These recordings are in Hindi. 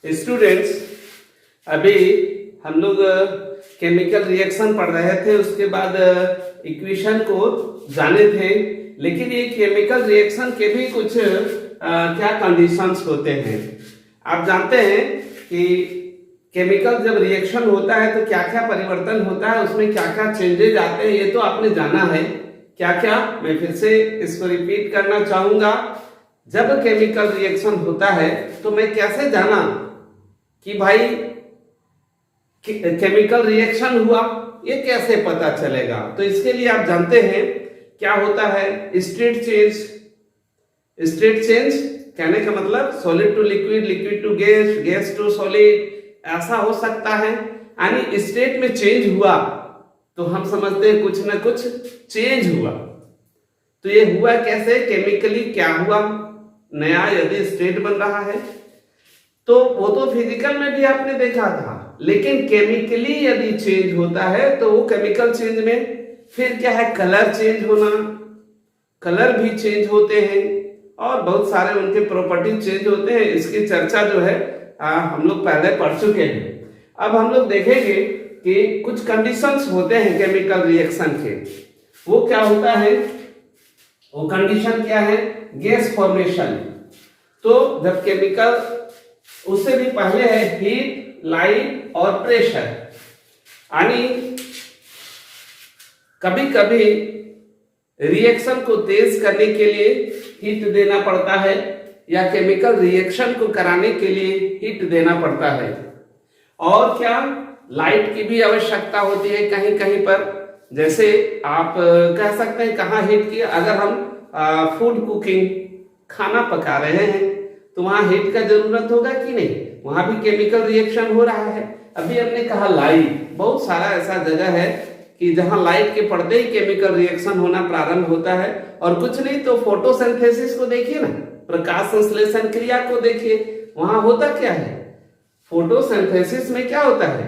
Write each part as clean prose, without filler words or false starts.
स्टूडेंट्स, अभी हम लोग केमिकल रिएक्शन पढ़ रहे थे, उसके बाद इक्वेशन को जाने थे। लेकिन ये केमिकल रिएक्शन के भी कुछ क्या कंडीशंस होते हैं। आप जानते हैं कि केमिकल जब रिएक्शन होता है तो क्या क्या परिवर्तन होता है, उसमें क्या क्या चेंजेज आते हैं, ये तो आपने जाना है। क्या क्या, मैं फिर से इसको रिपीट करना चाहूंगा। जब केमिकल रिएक्शन होता है तो मैं कैसे जाना कि भाई केमिकल रिएक्शन हुआ, ये कैसे पता चलेगा। तो इसके लिए आप जानते हैं क्या होता है, स्टेट चेंज। स्टेट चेंज कहने का मतलब solid to liquid, liquid to gas, gas to solid, ऐसा हो सकता है। यानी स्टेट में चेंज हुआ तो हम समझते हैं कुछ ना कुछ चेंज हुआ। तो ये हुआ कैसे, केमिकली क्या हुआ, नया यदि स्टेट बन रहा है तो वो तो फिजिकल में भी आपने देखा था। लेकिन केमिकली यदि चेंज होता है तो वो केमिकल चेंज में फिर क्या है, कलर चेंज होना, कलर भी चेंज होते हैं और बहुत सारे उनके प्रॉपर्टी चेंज होते हैं। इसकी चर्चा जो है हम लोग पहले पढ़ चुके हैं। अब हम लोग देखेंगे कि कुछ कंडीशंस होते हैं केमिकल रिएक्शन के। वो क्या होता है, वो कंडीशन क्या है, गैस फॉर्मेशन। तो जब केमिकल, उससे भी पहले है हीट, लाइट और प्रेशर। यानी कभी कभी रिएक्शन को तेज करने के लिए हीट देना पड़ता है या केमिकल रिएक्शन को कराने के लिए हीट देना पड़ता है। और क्या, लाइट की भी आवश्यकता होती है कहीं कहीं पर। जैसे आप कह सकते हैं कहाँ हीट की, अगर हम फूड कुकिंग, खाना पका रहे हैं तो वहां हीट का जरूरत होगा कि नहीं, वहां भी केमिकल रिएक्शन हो रहा है। अभी हमने कहा लाइट, बहुत सारा ऐसा जगह है कि जहां लाइट के पड़ते ही केमिकल रिएक्शन होना प्रारंभ होता है। और कुछ नहीं तो फोटोसिंथेसिस को देखिए ना, प्रकाश संश्लेषण क्रिया को देखिए, वहां होता क्या है। फोटोसिंथेसिस में क्या होता है,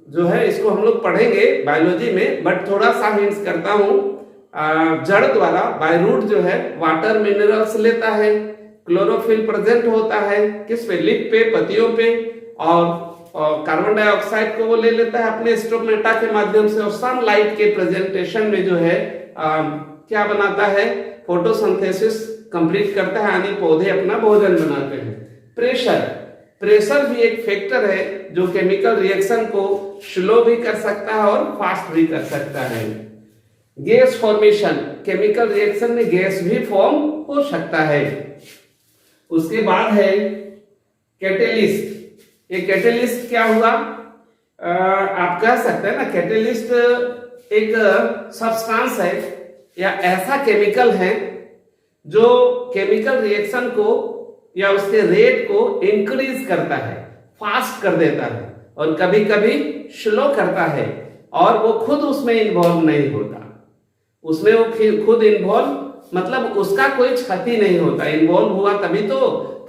जो है इसको हम लोग पढ़ेंगे बायोलॉजी में, बट थोड़ा सा हिंट्स करता हूं। जड़ द्वारा बायरूट जो है वाटर मिनरल्स लेता है, क्लोरोफिल प्रेजेंट होता है किस पे, लीफ पे, पत्तियों पे, और कार्बन डाइऑक्साइड को वो ले लेता है अपने स्टोमेटा के माध्यम से, और सनलाइट के प्रेजेंटेशन में जो है क्या बनाता है, फोटोसिंथेसिस कंप्लीट करता है, यानी पौधे अपना भोजन बनाते हैं। प्रेशर, प्रेशर भी एक फैक्टर है जो केमिकल रिएक्शन को स्लो भी कर सकता है और फास्ट भी कर सकता है। गैस फॉर्मेशन, केमिकल रिएक्शन में गैस भी फॉर्म हो सकता है। उसके बाद है कैटेलिस्ट। ये कैटेलिस्ट क्या हुआ, आप कह सकते हैं ना, कैटेलिस्ट एक सब्सटेंस है या ऐसा केमिकल है जो केमिकल रिएक्शन को या उसके रेट को इंक्रीज करता है, फास्ट कर देता है, और कभी कभी स्लो करता है, और वो खुद उसमें इन्वॉल्व नहीं होता। उसमें वो खुद इन्वॉल्व मतलब उसका कोई क्षति नहीं होता। इन्वॉल्व हुआ तभी तो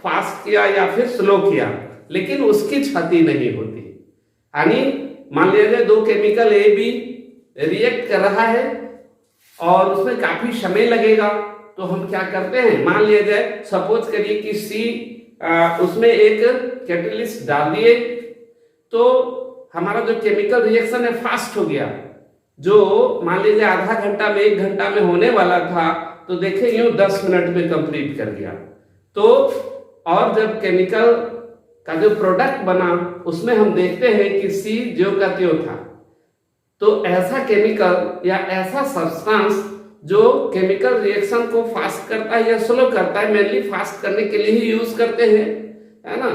फास्ट किया या फिर स्लो किया, लेकिन उसकी क्षति नहीं होती। यानी मान लीजिए दो केमिकल ए बी रिएक्ट कर रहा है और उसमें काफी समय लगेगा, तो हम क्या करते हैं, मान लीजिए सपोज करिए कि सी, उसमें एक कैटेलिस्ट डाल दिए तो हमारा जो केमिकल रिएक्शन है फास्ट हो गया। जो मान लीजिए आधा घंटा में, 1 घंटा में होने वाला था, तो देखें यूं 10 मिनट में कंप्लीट कर दिया। तो और जब केमिकल का जो प्रोडक्ट बना उसमें हम देखते हैं कि सी ज्यों का त्यों था। तो ऐसा केमिकल या ऐसा सब्सटेंस जो केमिकल रिएक्शन को फास्ट करता है या स्लो करता है, मेनली फास्ट करने के लिए ही यूज करते हैं, है ना,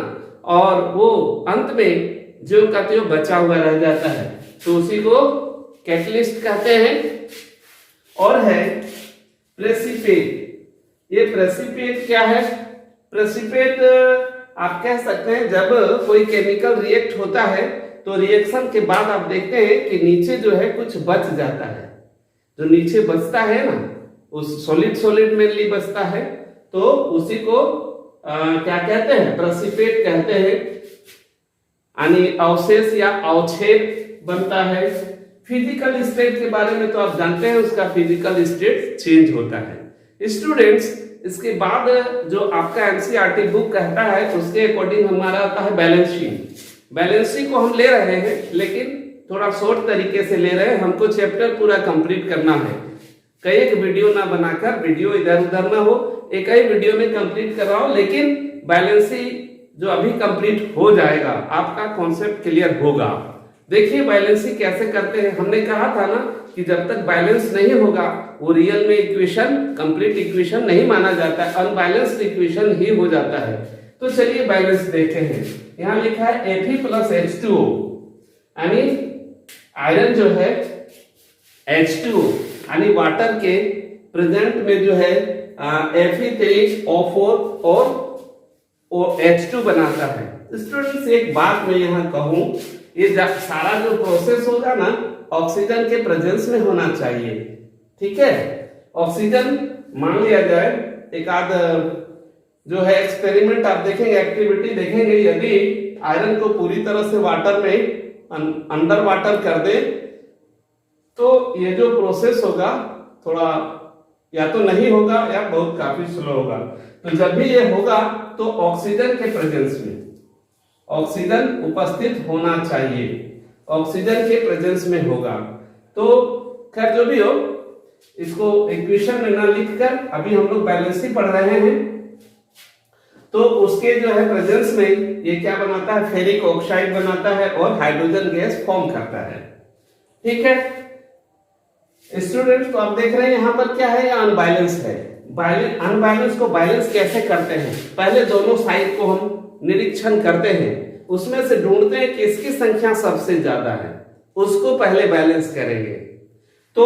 और वो अंत में ज्यों का त्यों बचा हुआ रह जाता है, तो उसी को कैटलिस्ट कहते हैं। और है प्रेसिपिटेट। ये प्रेसिपिटेट क्या है, प्रेसिपिटेट आप कह सकते हैं जब कोई केमिकल रिएक्ट होता है तो रिएक्शन के बाद आप देखते हैं कि नीचे जो है कुछ बच जाता है। जो नीचे बचता है ना, उस सॉलिड मेनली बचता है, तो उसी को क्या कहते हैं, प्रेसिपिटेट कहते हैं। यानी अवशेष या अवक्षेप बनता है। फिजिकल स्टेट के बारे में तो आप जानते हैं, उसका फिजिकल स्टेट चेंज होता है। स्टूडेंट्स, इसके बाद जो आपका एनसीईआरटी बुक कहता है उसके अकॉर्डिंग हमारा आता है बैलेंस शीट। बैलेंस शीट को हम ले रहे हैं लेकिन थोड़ा शॉर्ट तरीके से ले रहे हैं, हमको चैप्टर पूरा कंप्लीट करना है। कई एक वीडियो ना बनाकर, वीडियो इधर उधर ना हो, एक ही वीडियो में कंप्लीट कर रहा हूं, लेकिन बैलेंस शीट जो अभी कंप्लीट हो जाएगा आपका कॉन्सेप्ट क्लियर होगा। देखिए बैलेंस शीट कैसे करते हैं। हमने कहा था ना कि जब तक बैलेंस नहीं होगा वो रियल में इक्वेशन कंप्लीट इक्वेशन नहीं माना जाता है, अनबैलेंस्ड इक्वेशन ही हो जाता है। तो चलिए बैलेंस देखते हैं। यहां लिखा है Fe प्लस H2O, यानी आयरन जो है H2O यानी वाटर के प्रेजेंट में जो है Fe3O4 और H2 बनाता है। स्टूडेंट्स एक बात मैं यहाँ कहूं, ये सारा जो प्रोसेस होगा ना ऑक्सीजन के प्रेजेंस में होना चाहिए, ठीक है। ऑक्सीजन मान लिया जाए एक आध जो है एक्सपेरिमेंट आप देखेंगे, एक्टिविटी देखेंगे, यदि आयरन को पूरी तरह से वाटर में अंडर वाटर कर दे तो ये जो प्रोसेस होगा थोड़ा या तो नहीं होगा या बहुत काफी स्लो होगा। तो जब भी ये होगा तो ऑक्सीजन के प्रेजेंस में ऑक्सीजन उपस्थित होना चाहिए, ऑक्सीजन के प्रेजेंस में होगा। तो खैर जो भी हो, इसको इक्वेशन में ना लिखकर अभी हम लोग बैलेंस ही पढ़ रहे हैं। तो उसके जो है प्रेजेंस में ये क्या बनाता है, फेरिक ऑक्साइड बनाता है और हाइड्रोजन गैस फॉर्म करता है, ठीक है स्टूडेंट्स। तो आप देख रहे हैं यहाँ पर क्या है, ये अनबैलेंस है। अनबैलेंस को बैलेंस कैसे करते हैं, पहले दोनों साइड को हम निरीक्षण करते हैं, उसमें से ढूंढते हैं कि इसकी संख्या सबसे ज्यादा है, उसको पहले बैलेंस करेंगे। तो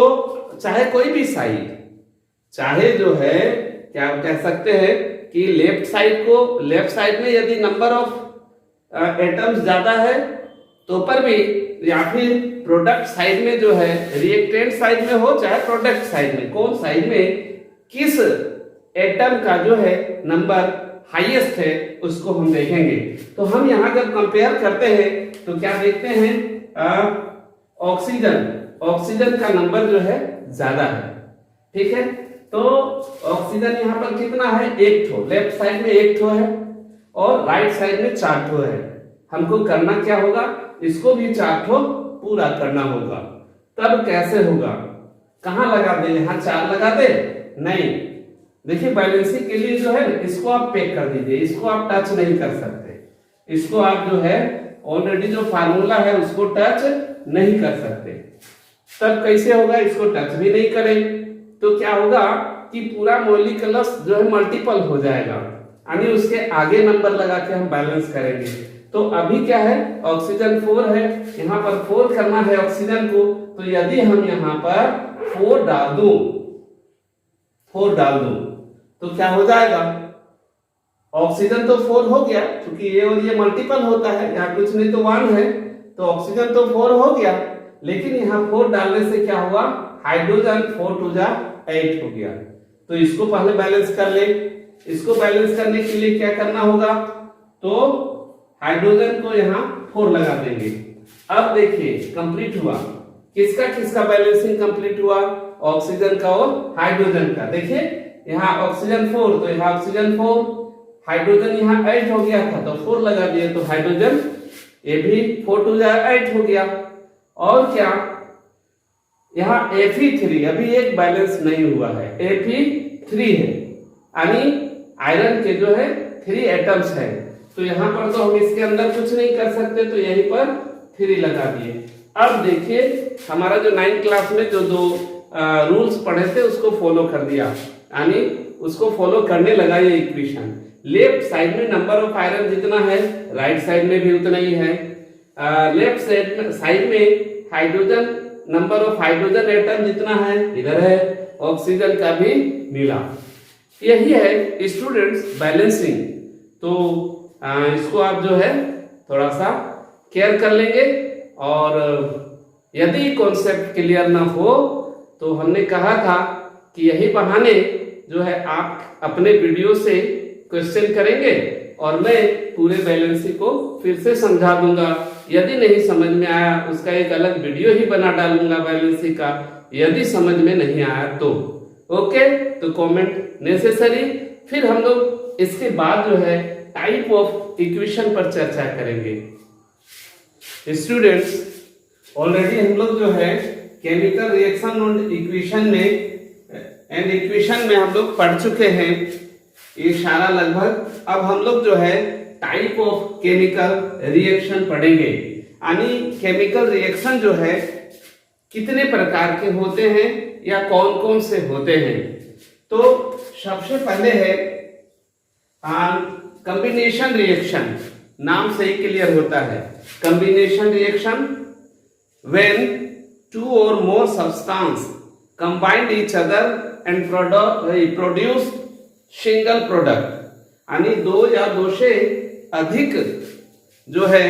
चाहे कोई भी साइड, चाहे जो है क्या कह सकते हैं कि लेफ्ट साइड में यदि नंबर ऑफ एटम्स ज्यादा है तो पर भी, या फिर प्रोडक्ट साइड में जो है, रिएक्टेंट साइड में हो चाहे प्रोडक्ट साइड में, कौन साइड में किस एटम का जो है नंबर हाईएस्ट है उसको हम देखेंगे। तो हम यहां जब कंपेयर करते हैं तो क्या देखते हैं, ऑक्सीजन का नंबर जो है ज्यादा है, ठीक है। तो ऑक्सीजन यहां पर कितना है, 1 ठो, लेफ्ट साइड में 1 ठो है और राइट साइड में 4 ठो है। हमको करना क्या होगा, इसको भी 4 ठो पूरा करना होगा। तब कैसे होगा, कहां लगा दे, यहां 4 लगा दे, नहीं। देखिए बैलेंसिंग के लिए जो है इसको आप पैक कर दीजिए, इसको आप टच नहीं कर सकते, इसको आप जो है ऑलरेडी जो फार्मूला है उसको टच नहीं कर सकते। तब कैसे होगा, इसको टच भी नहीं करें तो क्या होगा कि पूरा मॉलिक्यूल्स जो है मल्टीपल हो जाएगा, यानी उसके आगे नंबर लगा के हम बैलेंस करेंगे। तो अभी क्या है, ऑक्सीजन 4 है, यहाँ पर 4 करना है ऑक्सीजन को। तो यदि हम यहाँ पर 4 डाल दूं तो क्या हो जाएगा, ऑक्सीजन तो 4 हो गया, क्योंकि ये और ये मल्टीपल होता है, यहाँ कुछ नहीं तो 1 है, तो ऑक्सीजन तो 4 हो गया। लेकिन यहाँ 4 डालने से क्या हुआ, हाइड्रोजन 4 टू 8 हो गया। तो इसको पहले बैलेंस कर ले। इसको बैलेंस करने के लिए क्या करना होगा, तो हाइड्रोजन को यहाँ 4 लगा देंगे। अब देखिए कंप्लीट हुआ, किसका किसका बैलेंसिंग कंप्लीट हुआ, ऑक्सीजन का और हाइड्रोजन का। देखिए यहाँ ऑक्सीजन 4 तो यहाँ ऑक्सीजन 4, हाइड्रोजन यहाँ 8 हो गया था तो 4 लगा दिए, तो हाइड्रोजन ये भी 4 टू 8 हो गया। और क्या, यहाँ Fe3 अभी एक बैलेंस नहीं हुआ है, Fe3 है, यानी आयरन के जो है 3 एटम्स है। तो यहाँ पर तो हम इसके अंदर कुछ नहीं कर सकते, तो यहीं पर 3 लगा दिए। अब देखिए हमारा जो 9th क्लास में जो 2 रूल्स पढ़े थे उसको फॉलो कर दिया, यानी उसको फॉलो करने लगा ये इक्वेशन। लेफ्ट साइड में नंबर ऑफ आयरन जितना है, राइट साइड में भी उतना ही है। लेफ्ट साइड में hydrogen, number of hydrogen atom जितना है इधर है, ऑक्सीजन का भी मिला। यही है स्टूडेंट्स बैलेंसिंग। तो इसको आप जो है थोड़ा सा केयर कर लेंगे, और यदि कॉन्सेप्ट क्लियर ना हो तो हमने कहा था कि यही बहाने जो है आप अपने वीडियो से क्वेश्चन करेंगे और मैं पूरे बैलेंसिंग को फिर से समझा दूंगा। यदि नहीं समझ में आया उसका एक अलग वीडियो ही बना डालूंगा बैलेंसिंग का, यदि समझ में नहीं आया तो। ओके, तो कमेंट नेसेसरी फिर हम लोग इसके बाद जो है टाइप ऑफ इक्वेशन पर चर्चा करेंगे। स्टूडेंट्स, ऑलरेडी हम लोग जो है केमिकल रिएक्शन और इक्वेशन में हम लोग पढ़ चुके हैं ये सारा लगभग। अब हम लोग जो है टाइप ऑफ केमिकल रिएक्शन पढ़ेंगे, यानी केमिकल रिएक्शन जो है कितने प्रकार के होते हैं या कौन कौन से होते हैं। तो सबसे पहले है कॉम्बिनेशन रिएक्शन, नाम से ही क्लियर होता है। कॉम्बिनेशन रिएक्शन व्हेन टू और more substance combined each other and produce single product, यानी दो या दो से अधिक जो है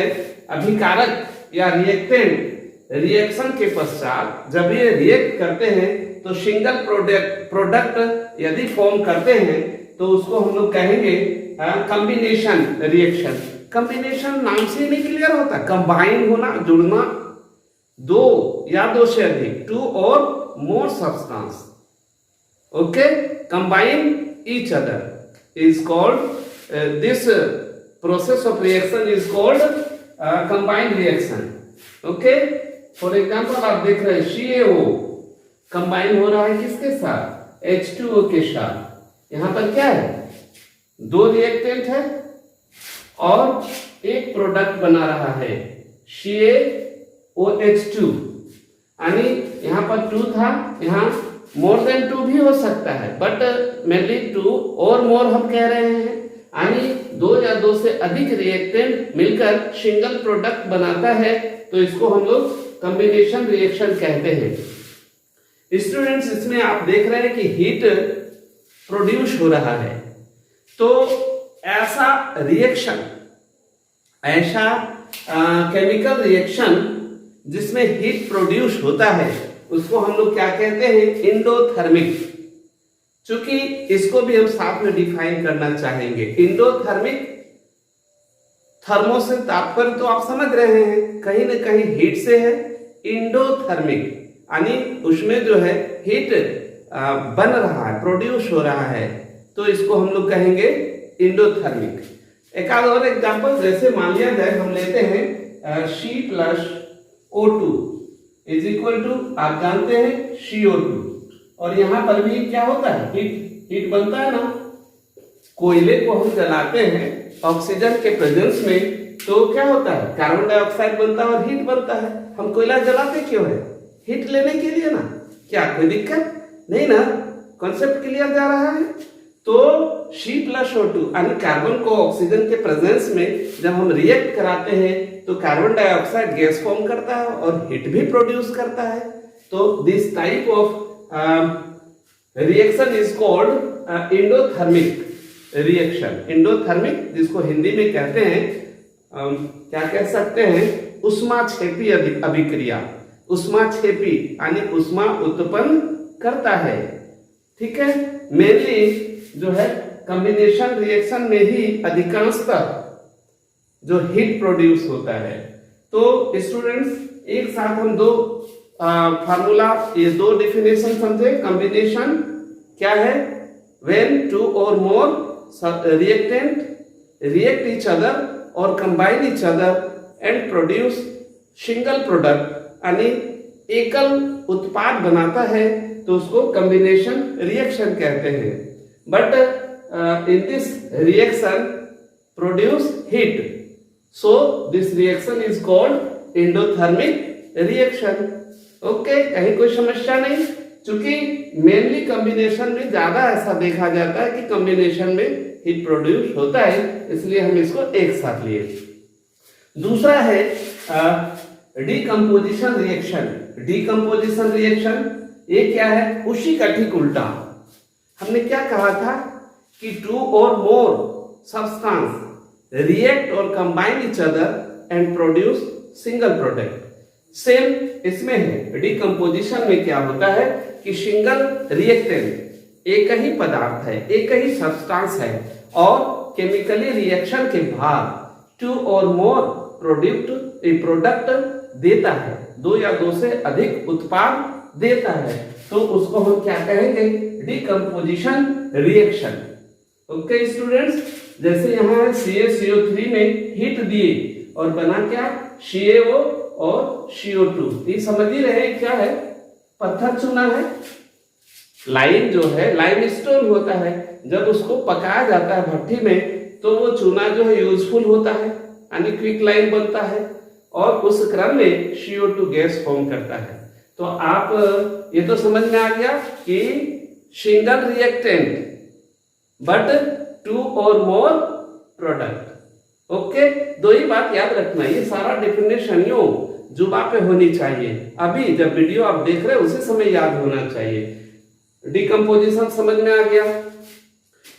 अभिकारक या रिएक्टेंट रिएक्शन के पश्चात जब ये रिएक्ट करते हैं तो सिंगल प्रोडक्ट यदि फॉर्म करते हैं तो उसको हम लोग कहेंगे कॉम्बिनेशन रिएक्शन। कॉम्बिनेशन नाम से ही नहीं क्लियर होता, कंबाइन होना, जुड़ना, दो या दो से अधिक, टू और more substance, okay, combine each other is called this process of reaction is called combined reaction, okay. For example आप देख रहे हैं CaO कंबाइन हो रहा है किसके साथ, H2O के साथ। यहां पर क्या है, दो रिएक्टेंट है और एक प्रोडक्ट बना रहा है CaOH2, यानी यहां पर 2 था, यहां मोर देन 2 भी हो सकता है, बट मेनली 2 और मोर हम कह रहे हैं, यानी दो या दो से अधिक रिएक्टेंट मिलकर सिंगल प्रोडक्ट बनाता है, तो इसको हम लोग कॉम्बिनेशन रिएक्शन कहते हैं। स्टूडेंट्स, इसमें आप देख रहे हैं कि हीट प्रोड्यूस हो रहा है, तो ऐसा रिएक्शन, ऐसा केमिकल रिएक्शन जिसमें हीट प्रोड्यूस होता है उसको हम लोग क्या कहते हैं, एंडोथर्मिक। चूंकि इसको भी हम साथ में डिफाइन करना चाहेंगे। एंडोथर्मिक, थर्मो से तात्पर्य तो आप समझ रहे हैं, कहीं ना कहीं हीट से है। एंडोथर्मिक यानी उसमें जो है हीट बन रहा है, प्रोड्यूस हो रहा है, तो इसको हम लोग कहेंगे एंडोथर्मिक। एक आध और एग्जांपल, जैसे मान लिया जाए हम लेते हैं C+O2 इज इक्वल टू, आप जानते हैं CO2, और यहां पर भी क्या होता है, हीट बनता है ना। कोयले को हम जलाते हैं ऑक्सीजन के प्रेजेंस में, तो क्या होता है, कार्बन डाइऑक्साइड बनता है और हीट बनता है। हम कोयला जलाते क्यों है, हीट लेने के लिए ना, क्या कोई दिक्कत नहीं ना, कॉन्सेप्ट क्लियर जा रहा है। तो C+O2 यानी कार्बन को ऑक्सीजन के प्रेजेंस में जब हम रिएक्ट कराते हैं तो कार्बन डाइऑक्साइड गैस फॉर्म करता है और हीट भी प्रोड्यूस करता है। तो this type of reaction is called endothermic reaction. Endothermic, जिसको हिंदी में कहते हैं क्या कह सकते हैं, उष्माक्षेपी अभिक्रिया। उष्माक्षेपी यानी उष्मा उत्पन्न करता है, ठीक है। मेनली जो है कॉम्बिनेशन रिएक्शन में ही अधिकांशतः जो हीट प्रोड्यूस होता है। तो स्टूडेंट्स, एक साथ हम दो फार्मूला, ये दो डेफिनेशन समझे। कॉम्बिनेशन क्या है, व्हेन टू और मोर रिएक्टेंट रिएक्ट ईच अदर और combine each other and produce single product, यानी एकल उत्पाद बनाता है, तो उसको कॉम्बिनेशन रिएक्शन कहते हैं। But in this reaction produce heat, so this reaction is called endothermic reaction, okay. कहीं कोई समस्या नहीं, क्योंकि मेनली कॉम्बिनेशन में ज्यादा ऐसा देखा जाता है कि कॉम्बिनेशन में हीट प्रोड्यूस होता है, इसलिए हम इसको एक साथ लिए। दूसरा है डीकंपोजिशन रिएक्शन। डीकंपोजिशन रिएक्शन ये क्या है, उसी का ठीक उल्टा। हमने क्या कहा था कि टू और मोर सब्सटेंस रिएक्ट और combine each other and produce single product. Same इसमें है, डीकंपोजिशन में क्या होता है कि सिंगल रिएक्टेंट एक ही पदार्थ है, एक ही सब्सटेंस है, और केमिकली रिएक्शन के बाद टू और मोर प्रोडक्ट देता है, दो या दो से अधिक उत्पाद देता है, तो उसको हम क्या कहेंगे, डीकंपोजिशन रिएक्शन, ओके स्टूडेंट्स, जैसे यहाँ CaCO3 में हीट दिए और बना क्या, CaO और CO2। ये समझ ही रहे क्या है, पत्थर चूना है। लाइम जो है, लाइमस्टोन होता है, जब उसको पकाया जाता है भट्टी में तो वो चूना जो है यूजफुल होता है, यानी क्विक लाइम बनता है और उस क्रम में CO2 गैस फॉर्म करता है। तो आप ये तो समझ में आ गया कि सिंगल रिएक्टेंट बट टू और मोर प्रोडक्ट। ओके, दो ही बात याद रखना, ये सारा डेफिनेशन यो जुबा पे होनी चाहिए। अभी जब वीडियो आप देख रहे हो उसी समय याद होना चाहिए। डिकम्पोजिशन समझ में आ गया।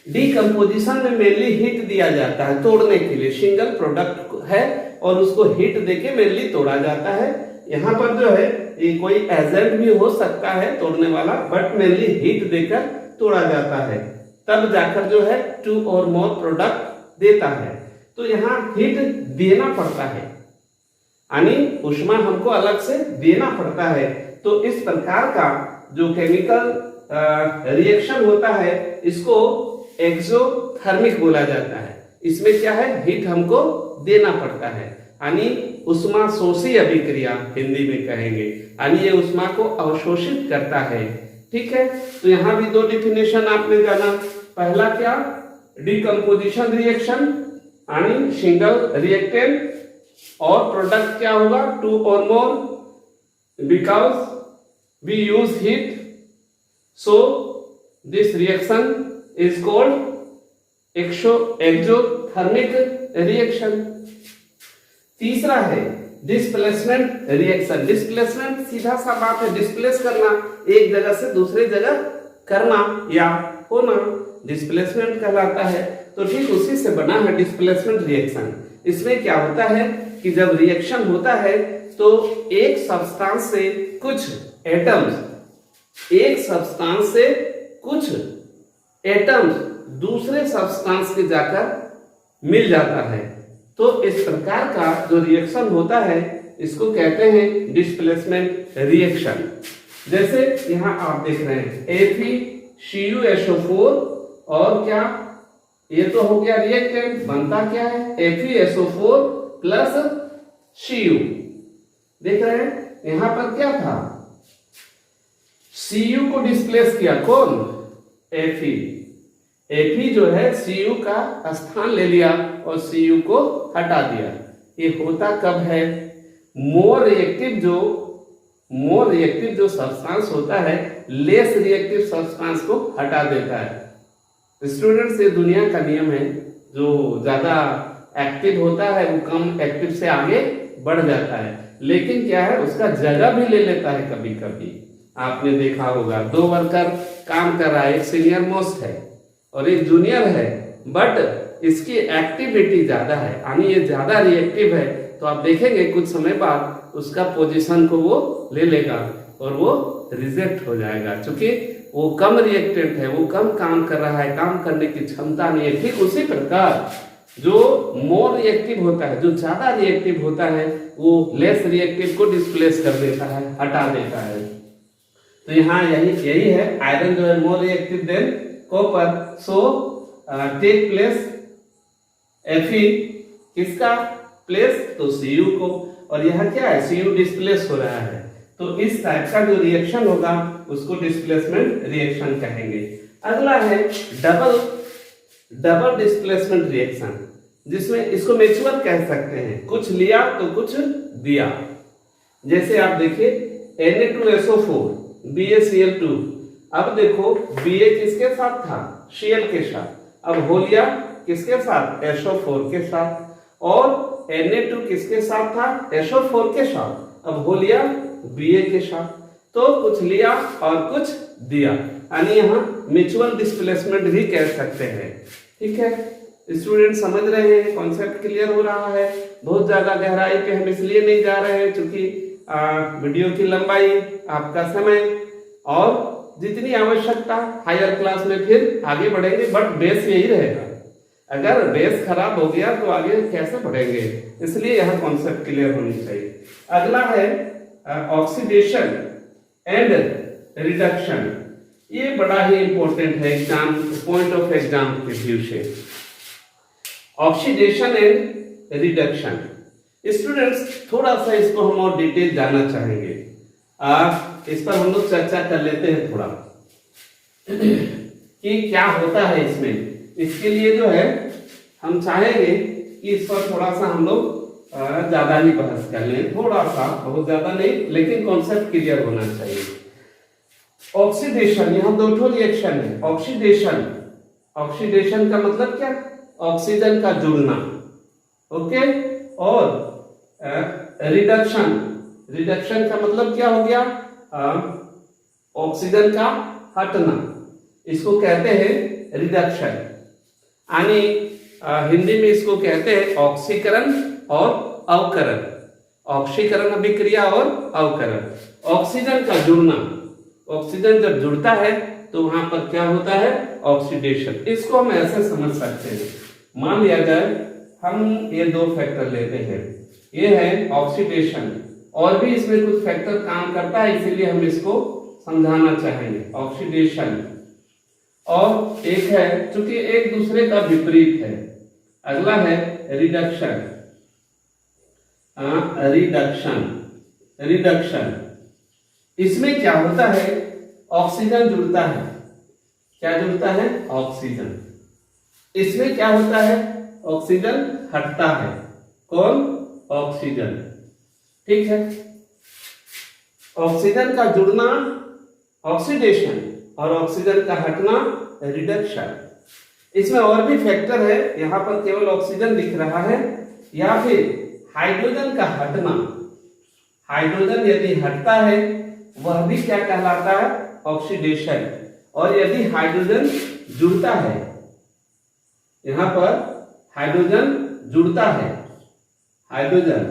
डिकम्पोजिशन में मेनली हीट दिया जाता है तोड़ने के लिए, सिंगल प्रोडक्ट है और उसको हीट देके मेनली तोड़ा जाता है। यहाँ पर जो है ये कोई एजेंट भी हो सकता है तोड़ने वाला, बट मेनली हीट देकर तोड़ा जाता है, तब जाकर जो है टू और मोर प्रोडक्ट देता है। तो यहाँ हीट देना पड़ता है, यानी उष्मा हमको अलग से देना पड़ता है। तो इस प्रकार का जो केमिकल रिएक्शन होता है इसको एक्सोथर्मिक बोला जाता है। इसमें क्या है, हीट हमको देना पड़ता है, यानी उष्मा शोषी अभिक्रिया हिंदी में कहेंगे, यानी ये उष्मा को अवशोषित करता है। ठीक है, तो यहाँ भी दो डिफिनेशन आपने जाना। पहला क्या, डिकम्पोजिशन रिएक्शन यानी सिंगल रिएक्टेंट और प्रोडक्ट क्या होगा, टू और more, because we use heat so this reaction is called exothermic reaction। तीसरा है डिस्प्लेसमेंट रिएक्शन। डिस्प्लेसमेंट सीधा सा बात है, डिस्प्लेस करना, एक जगह से दूसरी जगह करना या होना, डिस्प्लेसमेंट कहलाता है। तो ठीक उसी से बना है डिस्प्लेसमेंट रिएक्शन। इसमें क्या होता है कि जब रिएक्शन होता है तो एक सब्सटेंस से कुछ एटम्स, एक सब्सटेंस से कुछ एटम्स दूसरे सब्सटेंस के जाकर मिल जाता है। तो इस प्रकार का जो रिएक्शन होता है इसको कहते हैं डिस्प्लेसमेंट रिएक्शन। जैसे यहाँ आप देख रहे हैं FeCuSO4 और क्या, ये तो हो गया रिएक्टेंट, बनता क्या है FeSO4 प्लस Cu। देख रहे हैं यहां पर क्या था, Cu को डिस्प्लेस किया कौन, Fe जो है Cu का स्थान ले लिया और Cu को हटा दिया। ये होता कब है, मोर रिएक्टिव जो सब्सटेंस होता है लेस रिएक्टिव सब्सटेंस को हटा देता है। स्टूडेंट्स, ये दुनिया का नियम है, जो ज्यादा एक्टिव होता है वो कम एक्टिव से आगे बढ़ जाता है, लेकिन क्या है उसका जगह भी ले लेता है कभी कभी। आपने देखा होगा, दो वर्कर काम कर रहा है, एक सीनियर मोस्ट है और एक जूनियर है, बट इसकी एक्टिविटी ज्यादा है, यानी ये ज्यादा रिएक्टिव है। तो आप देखेंगे कुछ समय बाद उसका पोजीशन को वो ले लेगा और वो रिजेक्ट हो जाएगा, क्योंकि वो कम रिएक्टेंट है, वो कम काम कर रहा है, काम करने की क्षमता नहीं है। ठीक उसी प्रकार जो मोर रिएक्टिव होता है, जो ज्यादा रिएक्टिव होता है, वो लेस रिएक्टिव को डिस्प्लेस कर देता है, हटा देता है। तो यहाँ यही है, आयरन जो है more reactive than copper, so take place Fe किसका प्लेस, तो Cu को, और यहाँ क्या है Cu डिस्प्लेस हो रहा है। तो इस टाइप का जो रिएक्शन होगा उसको डिस्प्लेसमेंट रिएक्शन कहेंगे। अगला है डबल डिस्प्लेसमेंट रिएक्शन, जिसमें इसको म्यूचुअल कह सकते हैं, कुछ लिया तो कुछ दिया। जैसे आप देखिए Na2SO4 BaCl2, अब देखो Ba किसके साथ था, Cl के साथ, अब हो लिया किसके साथ, SO4 के साथ, और Na2 किसके साथ था, SO4 के साथ, अब हो लिया Ba के साथ। तो कुछ लिया और कुछ दिया, यानी यहाँ म्यूचुअल डिस्प्लेसमेंट भी कह सकते हैं। ठीक है स्टूडेंट, समझ रहे हैं, कॉन्सेप्ट क्लियर हो रहा है। बहुत ज्यादा गहराई पे हम इसलिए नहीं जा रहे हैं क्योंकि वीडियो की लंबाई, आपका समय और जितनी आवश्यकता, हायर क्लास में फिर आगे बढ़ेंगे, बट बेस यही रहेगा। अगर बेस खराब हो गया तो आगे कैसे बढ़ेंगे, इसलिए यह कॉन्सेप्ट क्लियर होनी चाहिए। अगला है ऑक्सीडेशन एंड रिडक्शन। ये बड़ा ही इंपॉर्टेंट है एग्जाम, पॉइंट ऑफ एग्जाम के व्यू से। ऑक्सीडेशन एंड रिडक्शन, स्टूडेंट्स थोड़ा सा इसको हम और डिटेल जानना चाहेंगे। इस पर हम लोग चर्चा कर लेते हैं थोड़ा कि क्या होता है इसमें। इसके लिए जो है हम चाहेंगे कि इस पर थोड़ा सा हम लोग ज्यादा ही बहस कर लें, थोड़ा सा, बहुत ज्यादा नहीं, लेकिन कॉन्सेप्ट क्लियर होना चाहिए। ऑक्सीडेशन, यहाँ दो रिएक्शन है। ऑक्सीडेशन, ऑक्सीडेशन का मतलब क्या? ऑक्सीजन का जुड़ना, ओके। और रिडक्शन, रिडक्शन का मतलब क्या हो गया? ऑक्सीजन का हटना, इसको कहते हैं रिडक्शन। यानी हिंदी में इसको कहते हैं ऑक्सीकरण और अवकरण, ऑक्सीकरण अभिक्रिया और अवकरण। ऑक्सीजन का जुड़ना, ऑक्सीजन जब जुड़ता है तो वहां पर क्या होता है? ऑक्सीडेशन। इसको हम ऐसे समझ सकते हैं, मान लिया जाए हम ये दो फैक्टर लेते हैं, ये है ऑक्सीडेशन, और भी इसमें कुछ फैक्टर काम करता है, इसीलिए हम इसको समझाना चाहेंगे। ऑक्सीडेशन और एक है, चूंकि एक दूसरे का विपरीत है, अगला है रिडक्शन। रिडक्शन, रिडक्शन, इसमें क्या होता है? ऑक्सीजन जुड़ता है। क्या जुड़ता है? ऑक्सीजन। इसमें क्या होता है? ऑक्सीजन हटता है। कौन? ऑक्सीजन, ठीक है। ऑक्सीजन का जुड़ना ऑक्सीडेशन और ऑक्सीजन का हटना रिडक्शन। इसमें और भी फैक्टर है, यहां पर केवल ऑक्सीजन दिख रहा है, या फिर हाइड्रोजन का हटना। हाइड्रोजन यदि हटता है वह भी क्या कहलाता है? ऑक्सीडेशन। और यदि हाइड्रोजन जुड़ता है, यहां पर हाइड्रोजन जुड़ता है, हाइड्रोजन,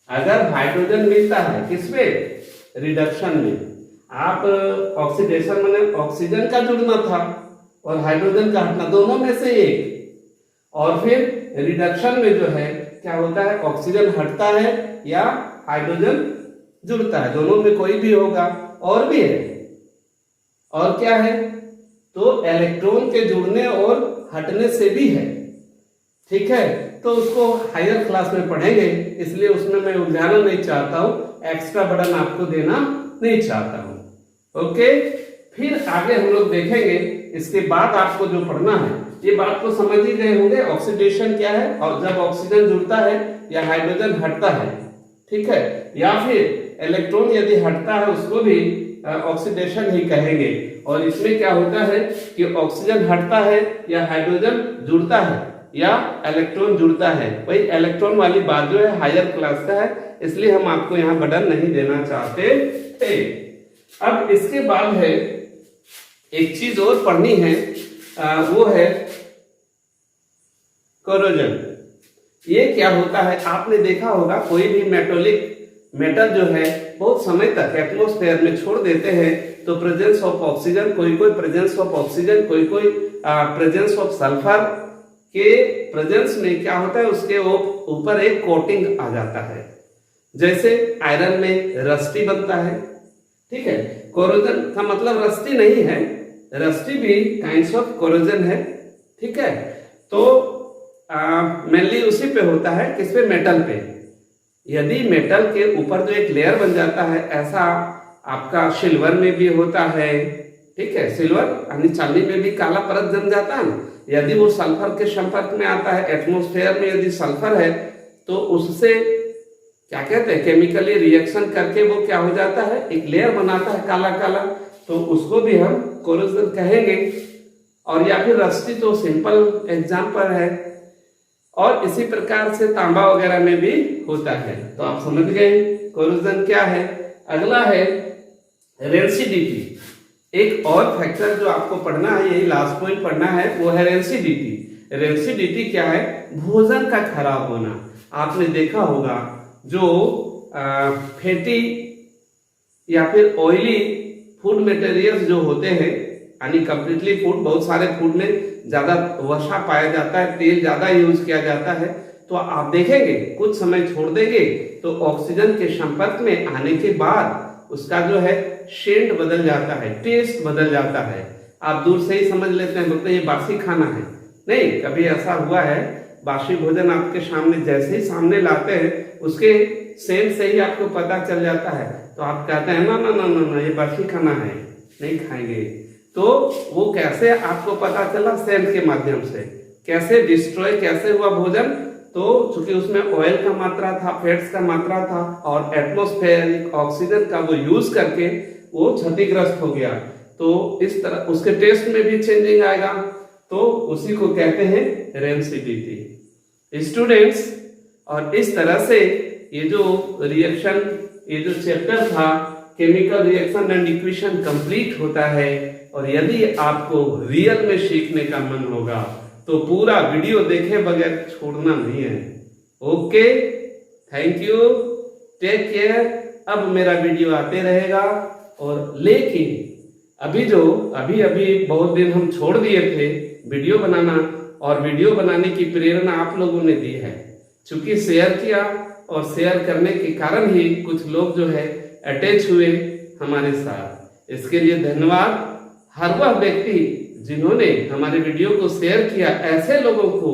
अगर हाइड्रोजन मिलता है किसमें? रिडक्शन में। आप ऑक्सीडेशन माने ऑक्सीजन का जुड़ना था और हाइड्रोजन का हटना, दोनों में से एक। और फिर रिडक्शन में जो है क्या होता है? ऑक्सीजन हटता है या हाइड्रोजन जुड़ता है, दोनों में कोई भी होगा। और भी है, और क्या है? तो इलेक्ट्रॉन के जुड़ने और हटने से भी है, ठीक है। तो उसको हायर क्लास में पढ़ेंगे, इसलिए उसमें मैं उलझाना नहीं चाहता हूं, एक्स्ट्रा बर्डन आपको देना नहीं चाहता हूं, ओके। फिर आगे हम लोग देखेंगे, इसके बाद आपको जो पढ़ना है, ये बात तो समझ ही गए होंगे ऑक्सीडेशन क्या है, और जब ऑक्सीजन जुड़ता है या हाइड्रोजन हटता है, ठीक है, या फिर इलेक्ट्रॉन यदि हटता है उसको भी ऑक्सीडेशन ही कहेंगे। और इसमें क्या होता है कि ऑक्सीजन हटता है या हाइड्रोजन जुड़ता है या इलेक्ट्रॉन जुड़ता है, वही इलेक्ट्रॉन वाली बात जो है हायर क्लास का है, इसलिए हम आपको यहाँ बर्डन नहीं देना चाहते थे। अब इसके बाद है एक चीज और पढ़नी है, वो है कोरोजन। ये क्या होता है? आपने देखा होगा कोई भी मेटोलिक मेटल जो है बहुत समय तक एटमॉस्फेयर में छोड़ देते हैं तो प्रेजेंस ऑफ ऑक्सीजन, कोई प्रेजेंस ऑफ ऑक्सीजन, कोई प्रेजेंस ऑफ सल्फर के प्रेजेंस में क्या होता है, उसके ऊपर एक कोटिंग आ जाता है। जैसे आयरन में रस्टी बनता है, ठीक है। कोरोजन का मतलब रस्टी नहीं है, रस्टी भी काइंड्स ऑफ कोरोजन है, ठीक है। तो मेनली उसी पे होता है, किस पे? मेटल पे। यदि मेटल के ऊपर जो एक लेयर बन जाता है, ऐसा आपका सिल्वर में भी होता है, ठीक है। सिल्वर यानी चांदी में भी काला परत जम जाता है ना, यदि वो सल्फर के संपर्क में आता है, एटमॉस्फेयर में यदि सल्फर है तो उससे क्या कहते हैं, केमिकली रिएक्शन करके वो क्या हो जाता है, एक लेयर बनाता है काला काला, तो उसको भी हम कोरोजन कहेंगे। और या फिर रस्टी तो सिंपल एग्जाम्पल है, और इसी प्रकार से तांबा वगैरह में भी होता है। तो आप समझ गए कोरोजन क्या है। अगला है रेंसिडिटी। एक और फैक्टर जो आपको पढ़ना है, यही लास्ट पॉइंट पढ़ना है, वो है रेंसिडिटी। रेंसिडिटी क्या है? भोजन का खराब होना। आपने देखा होगा जो फैटी या फिर ऑयली फूड मटेरियल्स जो होते हैं, यानी कंप्लीटली फूड, बहुत सारे फूड में ज्यादा वसा पाया जाता है, तेल ज्यादा यूज किया जाता है, तो आप देखेंगे कुछ समय छोड़ देंगे तो ऑक्सीजन के संपर्क में आने के बाद उसका जो है शेंट बदल जाता है, टेस्ट बदल जाता है। आप दूर से ही समझ लेते हैं, बोलते हैं ये बासी खाना है। नहीं, कभी ऐसा हुआ है बासी भोजन आपके सामने जैसे ही सामने लाते हैं उसके सेंट से ही आपको पता चल जाता है, तो आप कहते हैं ना ना ना ना ना ये बासी खाना है, नहीं खाएंगे। तो वो कैसे आपको पता चला? सेंट के माध्यम से। कैसे डिस्ट्रॉय कैसे हुआ भोजन? तो चूंकि उसमें ऑयल का मात्रा था, फैट्स का मात्रा था और एटमॉस्फेरिक ऑक्सीजन का वो यूज करके वो क्षतिग्रस्त हो गया। तो इस तरह उसके टेस्ट में भी चेंजिंग आएगा, तो उसी को कहते हैं रेंसिडिटी। स्टूडेंट्स, और इस तरह से ये जो रिएक्शन, ये जो चैप्टर था chemical reaction and equation complete होता है। और यदि आपको रियल में सीखने का मन होगा तो पूरा वीडियो देखे बगैर छोड़ना नहीं है। Okay, thank you, take care. अब मेरा वीडियो आते रहेगा। और लेकिन अभी अभी बहुत दिन हम छोड़ दिए थे वीडियो बनाना, और वीडियो बनाने की प्रेरणा आप लोगों ने दी है। चूंकि शेयर किया और शेयर करने के कारण ही कुछ लोग जो है अटैच हुए हमारे साथ, इसके लिए धन्यवाद। हर वह व्यक्ति जिन्होंने हमारे वीडियो को शेयर किया, ऐसे लोगों को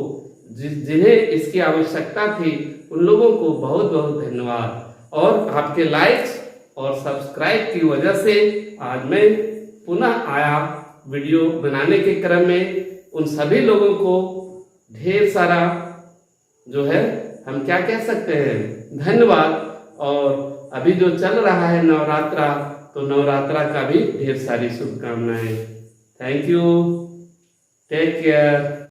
जिन्हें इसकी आवश्यकता थी, उन लोगों को बहुत बहुत धन्यवाद। और आपके लाइक्स और सब्सक्राइब की वजह से आज मैं पुनः आया वीडियो बनाने के क्रम में। उन सभी लोगों को ढेर सारा जो है हम क्या कह सकते हैं, धन्यवाद। और अभी जो चल रहा है नवरात्रा, तो नवरात्रा का भी ढेर सारी शुभकामनाएं। Thank you, take care.